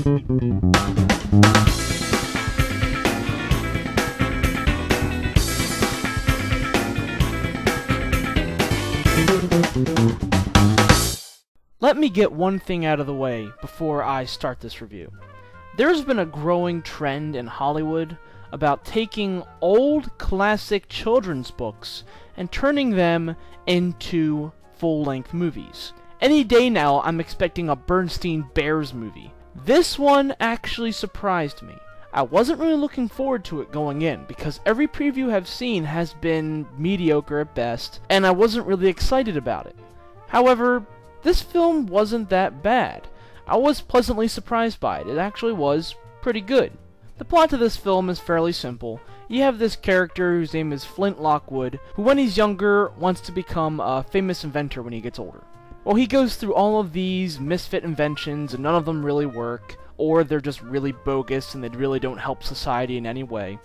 Let me get one thing out of the way before I start this review. There's been a growing trend in Hollywood about taking old classic children's books and turning them into full-length movies. Any day now, I'm expecting a Bernstein Bears movie. This one actually surprised me. I wasn't really looking forward to it going in, because every preview I've seen has been mediocre at best, and I wasn't really excited about it. However, this film wasn't that bad. I was pleasantly surprised by it. It actually was pretty good. The plot to this film is fairly simple. You have this character whose name is Flint Lockwood, who when he's younger wants to become a famous inventor when he gets older. Well, he goes through all of these misfit inventions and none of them really work, or they're just really bogus and they really don't help society in any way.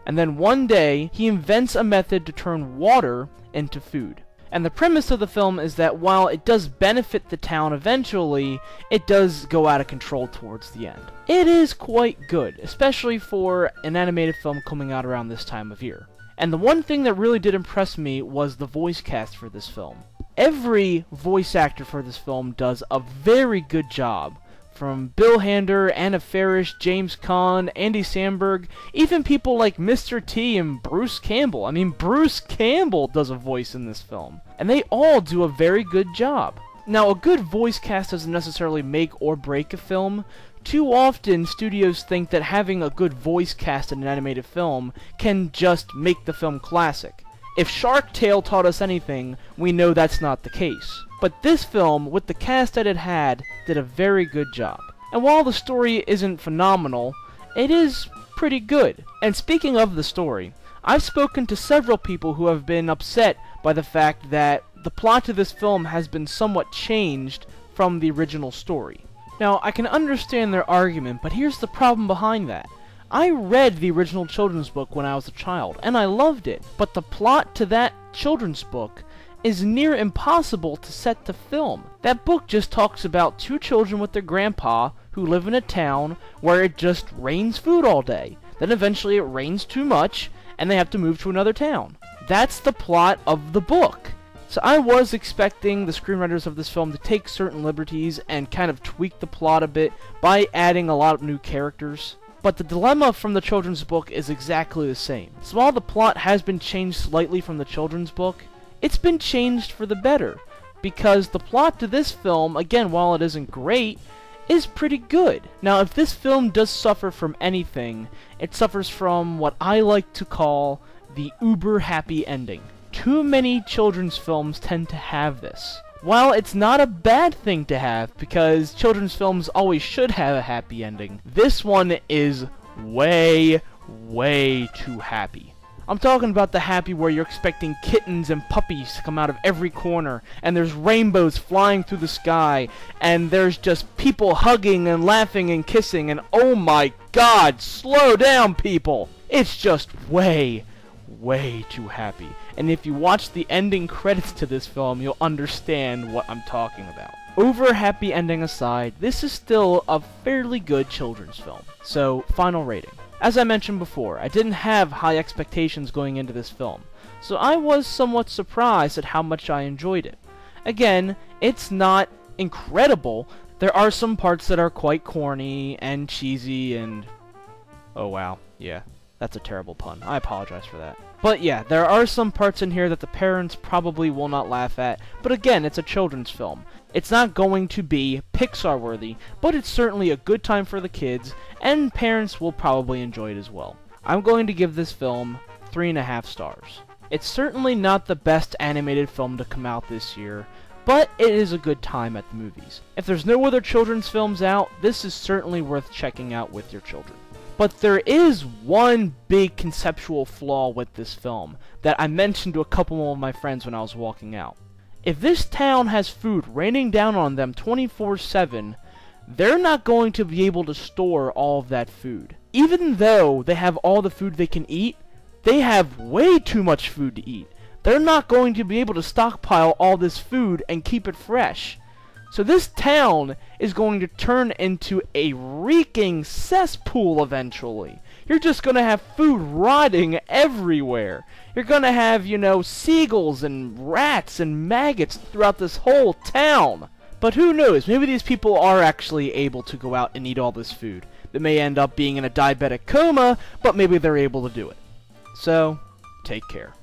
And then one day, he invents a method to turn water into food. And the premise of the film is that while it does benefit the town eventually, it does go out of control towards the end. It is quite good, especially for an animated film coming out around this time of year. And the one thing that really did impress me was the voice cast for this film. Every voice actor for this film does a very good job. From Bill Hader, Anna Faris, James Caan, Andy Samberg, even people like Mr. T and Bruce Campbell. I mean, Bruce Campbell does a voice in this film. And they all do a very good job. Now, a good voice cast doesn't necessarily make or break a film. Too often, studios think that having a good voice cast in an animated film can just make the film classic. If Shark Tale taught us anything, we know that's not the case. But this film, with the cast that it had, did a very good job. And while the story isn't phenomenal, it is pretty good. And speaking of the story, I've spoken to several people who have been upset by the fact that the plot to this film has been somewhat changed from the original story. Now, I can understand their argument, but here's the problem behind that. I read the original children's book when I was a child, and I loved it, but the plot to that children's book is near impossible to set to film. That book just talks about two children with their grandpa who live in a town where it just rains food all day. Then eventually it rains too much, and they have to move to another town. That's the plot of the book. So I was expecting the screenwriters of this film to take certain liberties and kind of tweak the plot a bit by adding a lot of new characters. But the dilemma from the children's book is exactly the same. So while the plot has been changed slightly from the children's book, it's been changed for the better. Because the plot to this film, again, while it isn't great, is pretty good. Now, if this film does suffer from anything, it suffers from what I like to call the uber happy ending. Too many children's films tend to have this. While it's not a bad thing to have, because children's films always should have a happy ending, this one is way, way too happy. I'm talking about the happy where you're expecting kittens and puppies to come out of every corner, and there's rainbows flying through the sky, and there's just people hugging and laughing and kissing, and oh my god, slow down, people! It's just way, way too happy. And if you watch the ending credits to this film, you'll understand what I'm talking about. Over happy ending aside, this is still a fairly good children's film. So, final rating. As I mentioned before, I didn't have high expectations going into this film, so I was somewhat surprised at how much I enjoyed it. Again, it's not incredible. There are some parts that are quite corny and cheesy and... oh wow, yeah, that's a terrible pun. I apologize for that. But yeah, there are some parts in here that the parents probably will not laugh at, but again, it's a children's film. It's not going to be Pixar worthy, but it's certainly a good time for the kids, and parents will probably enjoy it as well. I'm going to give this film 3.5 stars. It's certainly not the best animated film to come out this year, but it is a good time at the movies. If there's no other children's films out, this is certainly worth checking out with your children. But there is one big conceptual flaw with this film that I mentioned to a couple of my friends when I was walking out. If this town has food raining down on them 24/7, they're not going to be able to store all of that food. Even though they have all the food they can eat, they have way too much food to eat. They're not going to be able to stockpile all this food and keep it fresh. So this town is going to turn into a reeking cesspool eventually. You're just going to have food rotting everywhere. You're going to have, you know, seagulls and rats and maggots throughout this whole town. But who knows? Maybe these people are actually able to go out and eat all this food. They may end up being in a diabetic coma, but maybe they're able to do it. So, take care.